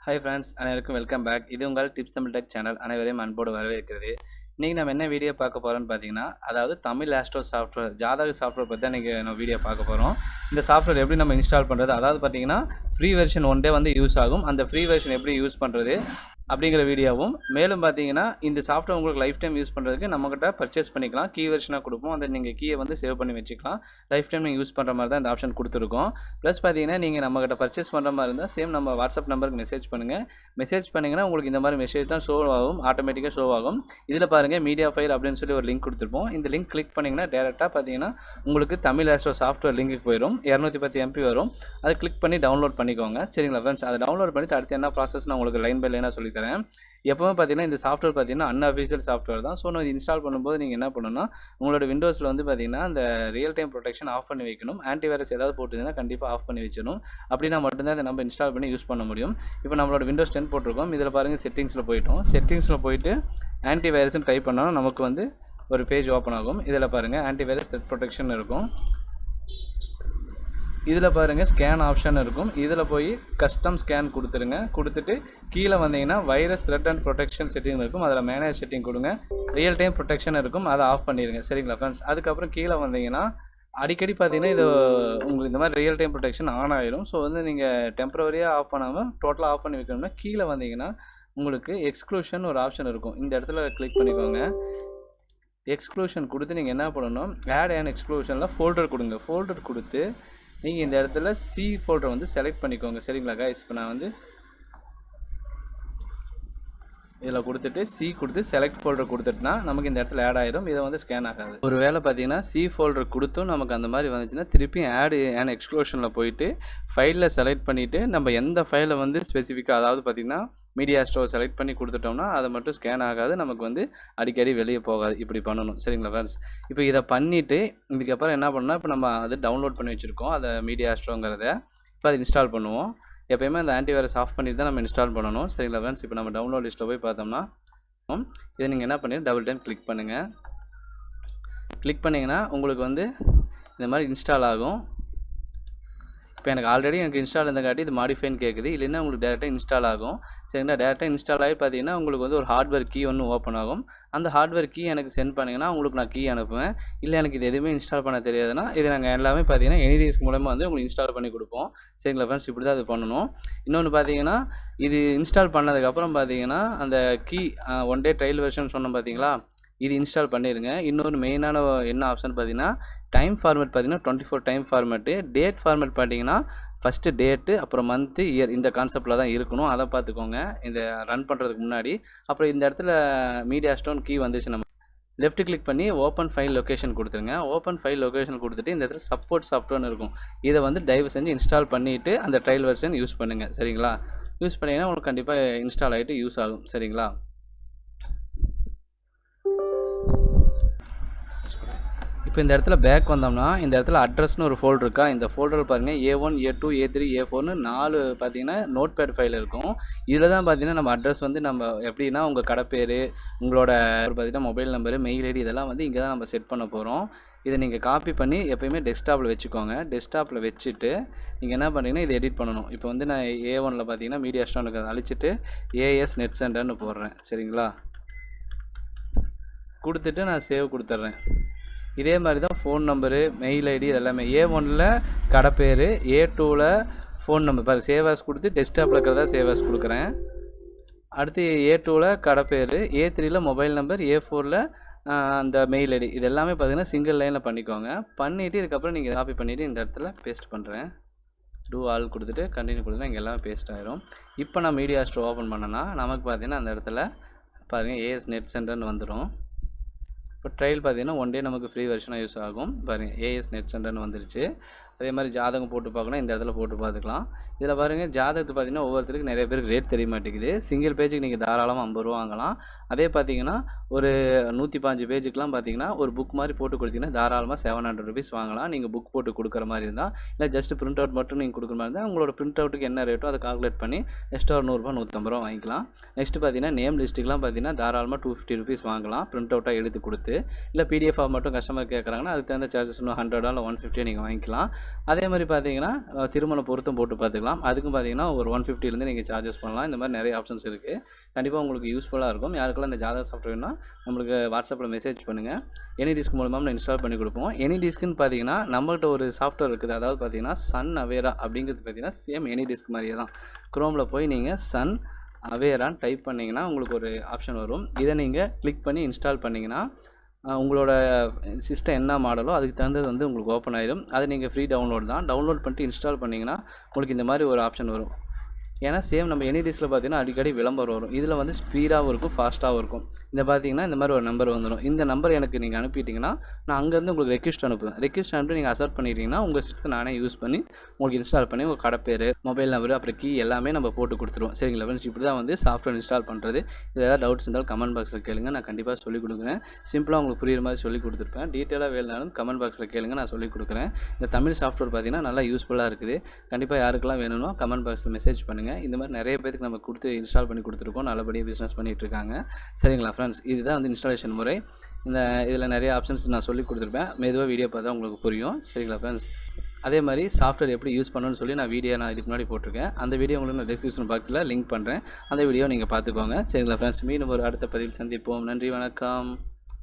Hi friends, அனைவருக்கும் welcome back. இது உங்கள் டிப்ஸ் தமிழ் டெக் சேனல். அனைவரையும் அன்போடு வரவேற்கிறது. இன்னைக்கு நம்ம என்ன வீடியோ பார்க்க போறோம்னு பார்த்தீங்கன்னா, அதாவது தமிழ் ஆஸ்ட்ரோ சாஃப்ட்வேர் ஜாதக சாஃப்ட்வேர் பத்தி தான் இன்னைக்கு நம்ம வீடியோ பார்க்க போறோம். இந்த சாஃப்ட்வேர் எப்படி நம்ம இன்ஸ்டால் பண்றது? அதாவது பார்த்தீங்கன்னா, ஃப்ரீ வெர்ஷன் 1 டே வந்து யூஸ் ஆகும். அந்த ஃப்ரீ வெர்ஷன் எப்படி யூஸ் பண்றது? அப்படிங்கிற வீடியோவும் மேலும் பார்த்தீங்கன்னா, இந்த சாஃப்ட்வேர் உங்களுக்கு லைஃப் டைம் யூஸ் பண்ணுறதுக்கு நம்மகிட்ட பர்ச்சேஸ் பண்ணிக்கலாம். கீ வெர்ஷனாக கொடுப்போம். அதை நீங்கள் கீயை வந்து சேவ் பண்ணி வச்சுக்கலாம். லைஃப் டைம் நீங்கள் யூஸ் பண்ணுற மாதிரி தான் இந்த ஆப்ஷன் கொடுத்துருக்கோம். ப்ளஸ் பார்த்தீங்கன்னா, நீங்கள் நம்மகிட்ட பர்ச்சேஸ் பண்ணுற மாதிரி இருந்தால் சேம் நம்ம வாட்ஸ்அப் நம்பருக்கு மெசேஜ் பண்ணுங்கள். மெசேஜ் பண்ணிங்கன்னா உங்களுக்கு இந்த மாதிரி மெசேஜ் தான் ஷோ ஆகும், ஆட்டோமேட்டிக்காக ஷோ ஆகும். இதில் பாருங்கள் மீடியா ஃபைல் அப்படின்னு சொல்லி ஒரு லிங்க் கொடுத்துருப்போம். இந்த லிங்க் கிளிக் பண்ணிங்கன்னா டேரெக்டாக பார்த்தீங்கன்னா உங்களுக்கு தமிழ் ஆஸ்ட்ரோ சாஃப்ட்வேர் லிங்க்கு போயிடும். 210 MB வரும். அதை கிளிக் பண்ணி டவுன்லோட் பண்ணிக்கோங்க. சரிங்களா ஃப்ரெண்ட்ஸ்? அதை டவுன்லோட் பண்ணிட்டு அடுத்து என்ன ப்ராசஸ் நான் உங்களுக்கு லைன் பை லைனாக சொல்லித்தரேன். எப்போவுமே பார்த்தீங்கன்னா இந்த சாஃப்ட்வேர் பார்த்தீங்கன்னா அன்அஃபிஷியல் சாஃப்ட்வேர் தான். ஸோ நான் இன்ஸ்டால் பண்ணும்போது நீங்கள் என்ன பண்ணணும்னா உங்களோட விண்டோஸில் வந்து பார்த்தீங்கன்னா அந்த ரியல் டைம் ப்ரொடெக்ஷன் ஆஃப் பண்ணி வைக்கணும். ஆன்டிவைரஸ் ஏதாவது போட்டுருந்தீங்கன்னா கண்டிப்பாக ஆஃப் பண்ணி வச்சிடணும். அப்படின்னா மட்டும்தான் அதை நம்ம இன்ஸ்டால் பண்ணி யூஸ் பண்ண முடியும். இப்போ நம்மளோட விண்டோஸ் 10 போட்டிருக்கோம். இதில் பாருங்கள் செட்டிங்ஸில் போயிட்டோம். செட்டிங்ஸில் போயிட்டு ஆன்டிவைரஸ்ன்னு டைப் பண்ணாலும் நமக்கு வந்து ஒரு பேஜ் ஓப்பன் ஆகும். இதில் பாருங்கள் ஆன்டிவைரஸ் த்ரெட் ப்ரொடெக்ஷன் இருக்கும். இதில் பாருங்கள் ஸ்கேன் ஆப்ஷன் இருக்கும். இதில் போய் கஸ்டம் ஸ்கேன் கொடுத்துருங்க. கொடுத்துட்டு கீழே வந்தீங்கன்னா virus thread and protection setting இருக்கும். அதில் மேனேஜ் செட்டிங் கொடுங்க. ரியல் டைம் ப்ரொடெக்ஷன் இருக்கும். அதை ஆஃப் பண்ணிடுங்க. சரிங்களா ஃப்ரெண்ட்ஸ்? அதுக்கப்புறம் கீழே வந்தீங்கன்னா அடிக்கடி பார்த்தீங்கன்னா இது உங்களுக்கு இந்த மாதிரி ரியல் டைம் ப்ரொடெக்ஷன் ஆன் ஆயிடும். ஸோ வந்து நீங்கள் டெம்பரவரியாக ஆஃப் பண்ணாமல் டோட்டலாக ஆஃப் பண்ணி வைக்கணும்னா கீழே வந்தீங்கன்னா உங்களுக்கு எக்ஸ்க்ளூஷன் ஒரு ஆப்ஷன் இருக்கும். இந்த இடத்துல கிளிக் பண்ணிக்கோங்க. எக்ஸ்க்ளூஷன் கொடுத்து நீங்கள் என்ன பண்ணணும், ஆட் அண்ட் எக்ஸ்க்ளூஷனில் ஃபோல்டர் கொடுங்க. ஃபோல்டர் கொடுத்து நீங்கள் இந்த இடத்துல சி ஃபோல்டர் வந்து செலக்ட் பண்ணிக்கோங்க. சரிங்களா கைஸ்? இப்போ நான் வந்து இதில் கொடுத்துட்டு சி கொடுத்து செலக்ட் ஃபோல்டர் கொடுத்துட்டுனா நமக்கு இந்த இடத்துல ஆட் ஆயிடும். இதை வந்து ஸ்கேன் ஆகாது. ஒரு வேளை பார்த்தீங்கன்னா சி ஃபோல்டர் கொடுத்தும் நமக்கு அந்த மாதிரி வந்துச்சுன்னா திருப்பி ஆட் அண்ட் எக்ஸ்க்ளூஷனில் போயிட்டு ஃபைலில் செலக்ட் பண்ணிவிட்டு நம்ம எந்த ஃபைலை வந்து ஸ்பெசிஃபிக்காக அதாவது பார்த்திங்கன்னா மீடியா ஸ்டோர் செலக்ட் பண்ணி கொடுத்துட்டோம்னா அதை மட்டும் ஸ்கேன் ஆகாது. நமக்கு வந்து அடிக்கடி வெளியே போகாது. இப்படி பண்ணணும். சரிங்களா ஃப்ரெண்ட்ஸ்? இப்போ இதை பண்ணிவிட்டு இதுக்கப்புறம் என்ன பண்ணால் இப்போ நம்ம அது டவுன்லோட் பண்ணி வச்சுருக்கோம் அதை மீடியா ஸ்டோங்கிறத. இப்போ அதை இன்ஸ்டால் பண்ணுவோம். எப்போயுமே அந்த ஆன்டிவைரஸ் ஆஃப் பண்ணிட்டு தான் நம்ம இன்ஸ்டால் பண்ணணும். சரிங்களா ஃப்ரெண்ட்ஸ்? இப்போ நம்ம டவுன்லோட் லிஸ்ட்டில் போய் பார்த்தோம்னா இதை நீங்கள் என்ன பண்ணி டபுள் டைம் கிளிக் பண்ணுங்கள். கிளிக் பண்ணிங்கன்னா உங்களுக்கு வந்து இந்த மாதிரி இன்ஸ்டால் ஆகும். இப்போ எனக்கு ஆல்ரெடி இன்ஸ்டால் இருந்தங்காட்டி இது மாடிஃபைன்னு கேட்குது. இல்லைன்னா உங்களுக்கு டேரெக்டாக இன்ஸ்டால் ஆகும். சரிங்களா? டேரெக்டாக இன்ஸ்டால் ஆகி பார்த்தீங்கன்னா உங்களுக்கு வந்து ஒரு ஹார்ட்வேர் கீ ஒன்று ஓப்பன் ஆகும். அந்த ஹார்ட்வேர் கீ எனக்கு சென்ட் பண்ணிங்கன்னா உங்களுக்கு நான் கீ அனுப்புவேன். இல்லை எனக்கு இது எதுவுமே இன்ஸ்டால் பண்ண தெரியாதுன்னா இது நாங்கள் எல்லாமே பார்த்தீங்கன்னா எனிடிஎஸ்க் மூலமாக வந்து உங்களுக்கு இன்ஸ்டால் பண்ணி கொடுப்போம். சரிங்களா ஃப்ரெண்ட்ஸ்? இப்படி தான் அது பண்ணணும். இன்னொன்று பார்த்தீங்கன்னா இது இன்ஸ்டால் பண்ணதுக்கப்புறம் பார்த்தீங்கன்னா அந்த கீ 1 டே ட்ரையல் வெர்ஷன் சொன்னோம் பார்த்தீங்களா, இது இன்ஸ்டால் பண்ணிடுங்க. இன்னொரு மெயினான என்ன ஆப்ஷன் பார்த்தீங்கன்னா டைம் ஃபார்மேட் பார்த்தீங்கன்னா 24 டைம் ஃபார்மேட்டு. டேட் ஃபார்மேட் பார்த்தீங்கன்னா ஃபஸ்ட்டு டேட்டு அப்புறம் மந்த்து இயர் இந்த கான்செப்டில் தான் இருக்கணும். அதை பார்த்துக்கோங்க இந்த ரன் பண்ணுறதுக்கு முன்னாடி. அப்புறம் இந்த இடத்துல மீடியா ஸ்டோன் கீ வந்துச்சு நம்ம லெஃப்ட் கிளிக் பண்ணி ஓப்பன் ஃபைல் லொக்கேஷன் கொடுத்துருங்க. ஓப்பன் ஃபைல் லொக்கேஷன் கொடுத்துட்டு இந்த இடத்துல சப்போர்ட் சாஃப்ட்வேர்னு இருக்கும். இதை வந்து தயவு செஞ்சு இன்ஸ்டால் பண்ணிவிட்டு அந்த ட்ரையல் வெர்ஷன் யூஸ் பண்ணுங்கள். சரிங்களா? யூஸ் பண்ணிங்கன்னா உங்களுக்கு கண்டிப்பாக இன்ஸ்டால் ஆகிட்டு யூஸ் ஆகும். சரிங்களா? இப்போ இந்த இடத்துல பேக் வந்தோம்னா இந்த இடத்துல அட்ரஸ்னு ஒரு ஃபோல்டர் இருக்கா. இந்த ஃபோல்டர் பாருங்கள் A1 A2 A3 A4ன்னு 4 பார்த்தீங்கன்னா நோட் பேட் ஃபைல் இருக்கும். இதில் தான் பார்த்தீங்கன்னா நம்ம அட்ரஸ் வந்து நம்ம எப்படின்னா உங்கள் கடை பேர், உங்களோட பார்த்தீங்கன்னா மொபைல் நம்பரு, மெயில் ஐடி இதெல்லாம் வந்து இங்கே தான் நம்ம செட் பண்ண போகிறோம். இதை நீங்கள் காப்பி பண்ணி எப்போயுமே டெஸ்க்டாப்பில் வச்சுக்கோங்க. டெஸ்க்டாப்பில் வச்சுட்டு நீங்கள் என்ன பண்ணுறீங்கன்னா இதை எடிட் பண்ணணும். இப்போ வந்து நான் A1ல் பார்த்தீங்கன்னா மீடியா ஸ்டோனுக்கு அழிச்சிட்டு AS நெட் சென்டர்னு போடுறேன். சரிங்களா? கொடுத்துட்டு நான் சேவ் கொடுத்துட்றேன். இதே மாதிரி தான் ஃபோன் நம்பரு, மெயில் ஐடி இதெல்லாமே A1ல் கடை பேர், A2ல் ஃபோன் நம்பர் பாரு சேவாஸ் கொடுத்து டெஸ்க்டாப்பில் இருக்கிறதா சேவாஸ் கொடுக்குறேன். அடுத்து A2ல் கடை பேர், A3ல் மொபைல் நம்பர், A4ல் அந்த மெயில் ஐடி இது எல்லாமே பார்த்தீங்கன்னா சிங்கிள் லைனில் பண்ணிக்கோங்க. பண்ணிவிட்டு இதுக்கப்புறம் நீங்கள் காப்பி பண்ணிவிட்டு இந்த இடத்துல பேஸ்ட் பண்ணுறேன். டூ ஆல் கொடுத்துட்டு கண்டினியூ கொடுத்துட்டு இங்கே எல்லாமே பேஸ்ட் ஆகிரும். இப்போ நான் மீடியா ஸ்டோர் ஓப்பன் பண்ணேன்னா நமக்கு பார்த்தீங்கன்னா அந்த இடத்துல பாருங்கள் AS நெட் சென்டர்னு வந்துடும். இப்போ ட்ரையல் பார்த்தீங்கன்னா 1 டே நமக்கு ஃப்ரீ வெர்ஷனாக யூஸ் ஆகும். பாருங்கள் AS நெட் சென்டர்னு வந்துருச்சு. அதே மாதிரி ஜாதகம் போட்டு பார்க்கணும். இந்த இடத்துல போட்டு பார்த்துக்கலாம். இதில் பாருங்கள் ஜாதகத்துக்கு பார்த்தீங்கன்னா ஒவ்வொருத்தருக்கு நிறைய பேருக்கு ரேட் தெரிய மாட்டேங்குது. சிங்கிள் பேஜுக்கு நீங்கள் தாராளமாக 50 ரூபா வாங்கலாம். அதே பார்த்தீங்கன்னா ஒரு 115 பேஜுக்கெலாம் பார்த்தீங்கன்னா ஒரு புக் மாதிரி போட்டு கொடுத்தீங்கன்னா தாராளமாக 700 ருபீஸ் வாங்கலாம். நீங்கள் புக் போட்டு கொடுக்குற மாதிரி இருந்தால். இல்லை ஜஸ்ட் பிரிண்ட் அவுட் மட்டும் நீங்கள் கொடுக்குற மாதிரி இருந்தால் உங்களோட பிரிண்ட் அவுட்டுக்கு என்ன ரேட்டோ அதை கால்குலேட் பண்ணி எக்ஸ்ட்ரா ஒரு 100 ரூபா 150 ரூபா வாங்கிக்கலாம். நெக்ஸ்ட்டு பார்த்தீங்கன்னா நேம் லிஸ்ட்டுக்கெலாம் பார்த்தீங்கன்னா தாராளமாக 250 ருபீஸ் வாங்கலாம் பிரிண்ட் அவுட்டாக எடுத்து கொடுத்து. சேர்த்து. இல்லை பிடிஎஃபாக மட்டும் கஸ்டமர் கேட்குறாங்கன்னா அதுக்கு தகுந்த சார்ஜஸ் இன்னும் 100 இல்லை 150 நீங்கள் வாங்கிக்கலாம். அதே மாதிரி பார்த்தீங்கன்னா திருமண பொருத்தம் போட்டு பார்த்துக்கலாம். அதுக்கும் பார்த்தீங்கன்னா ஒரு 150லேருந்து நீங்கள் சார்ஜஸ் பண்ணலாம். இந்த மாதிரி நிறைய ஆப்ஷன்ஸ் இருக்குது. கண்டிப்பாக உங்களுக்கு யூஸ்ஃபுல்லாக இருக்கும். யாருக்கெல்லாம் இந்த ஜாதக சாஃப்ட்வேர்னா நம்மளுக்கு வாட்ஸ்அப்பில் மெசேஜ் பண்ணுங்கள். AnyDisc மூலமாக நம்ம இன்ஸ்டால் பண்ணி கொடுப்போம். AnyDiscன்னு பார்த்தீங்கன்னா நம்மள்கிட்ட ஒரு சாஃப்ட்வேர் இருக்குது. அதாவது பார்த்தீங்கன்னா சன் அவேரா அப்படிங்கிறது பார்த்தீங்கன்னா சேம் AnyDisc மாதிரியே தான். குரோமில் போய் நீங்கள் சன் அவேரான்னு டைப் பண்ணிங்கன்னா உங்களுக்கு ஒரு ஆப்ஷன் வரும். இதை நீங்கள் கிளிக் பண்ணி இன்ஸ்டால் பண்ணிங்கன்னா உங்களோட சிஸ்டம் என்ன மாடலோ அதுக்கு தகுந்தது வந்து உங்களுக்கு ஓப்பன் ஆயிடும். அது நீங்கள் ஃப்ரீ டவுன்லோட் தான். டவுன்லோட் பண்ணிட்டு இன்ஸ்டால் பண்ணிங்கன்னா உங்களுக்கு இந்த மாதிரி ஒரு ஆப்ஷன் வரும். ஏன்னா சேம் நம்ம AnyDiscல பார்த்தீங்கன்னா அடிக்கடி விளம்பரம் வரும். இதில் வந்து ஸ்பீடாகவும் இருக்கும், ஃபாஸ்ட்டாகவும் இருக்கும். இதை பார்த்தீங்கன்னா இந்த மாதிரி ஒரு நம்பர் வந்துடும். இந்த நம்பர் எனக்கு நீங்கள் அனுப்பிட்டீங்கன்னா நான் அங்கேருந்து உங்களுக்கு ரெக்வெஸ்ட் அனுப்புவேன். ரெக்வெஸ்ட் அனுப்பி நீங்கள் அக்செப்ட் பண்ணிட்டீங்கன்னா உங்கள் சிஸ்டத்தை நானே யூஸ் பண்ணி உங்களுக்கு இன்ஸ்டால் பண்ணி உங்கள் கடை பேர், மொபைல் நம்பர், அப்புறம் கீ எல்லாமே நம்ம போட்டு கொடுத்துருவோம். சரிங்களா ஃப்ரெண்ட்ஸ்? இப்படி தான் வந்து சாஃப்ட்வேர் இன்ஸ்டால் பண்ணுறது. இதில் ஏதாவது டவுட்ஸ் இருந்தாலும் கமெண்ட் பாக்ஸில் கேளுங்க. நான் கண்டிப்பாக சொல்லிக் கொடுக்குறேன். சிம்பிளாக உங்களுக்கு புரியுற மாதிரி சொல்லிக் கொடுத்துருப்பேன். டீட்டெயிலாக வேணுனாலும் கமெண்ட் பாக்ஸில் கேளுங்க, நான் சொல்லிக் கொடுக்குறேன். இந்த தமிழ் சாஃப்ட்வேர் பார்த்தீங்கன்னா நல்லா யூஸ்ஃபுல்லாக இருக்குது. கண்டிப்பாக யாருக்கெல்லாம் வேணுமோ கமெண்ட் பாக்ஸில் மெசேஜ் பண்ணுங்கள். இந்த மாதிரி நிறைய பேருக்கு நம்ம கொடுத்து இன்ஸ்டால் பண்ணி கொடுத்துருக்கோம். நல்லபடியாக பிஸ்னஸ் பண்ணிகிட்டு இருக்காங்க. சரிங்களா ஃப்ரெண்ட்ஸ்? இதுதான் வந்து இன்ஸ்டாலேஷன் முறை. இதில் நிறைய ஆப்ஷன்ஸ் நான் சொல்லி கொடுத்துருப்பேன். மெதுவாக வீடியோ பார்த்தா உங்களுக்கு புரியும். சரிங்களா ஃப்ரெண்ட்ஸ்? அதே மாதிரி சாஃப்ட்வேர் எப்படி யூஸ் பண்ணணும்னு சொல்லி நான் இதுக்கு முன்னாடி போட்டிருக்கேன். அந்த வீடியோ உங்களுக்கு நான் டிஸ்கிரிப்ஷன் பாக்ஸில் லிங்க் பண்ணுறேன். அந்த வீடியோ நீங்கள் பார்த்துக்கோங்க. சரிங்களா ஃப்ரெண்ட்ஸ்? மீண்டும் ஒரு அடுத்த பதிவில் சந்திப்போம். நன்றி, வணக்கம்.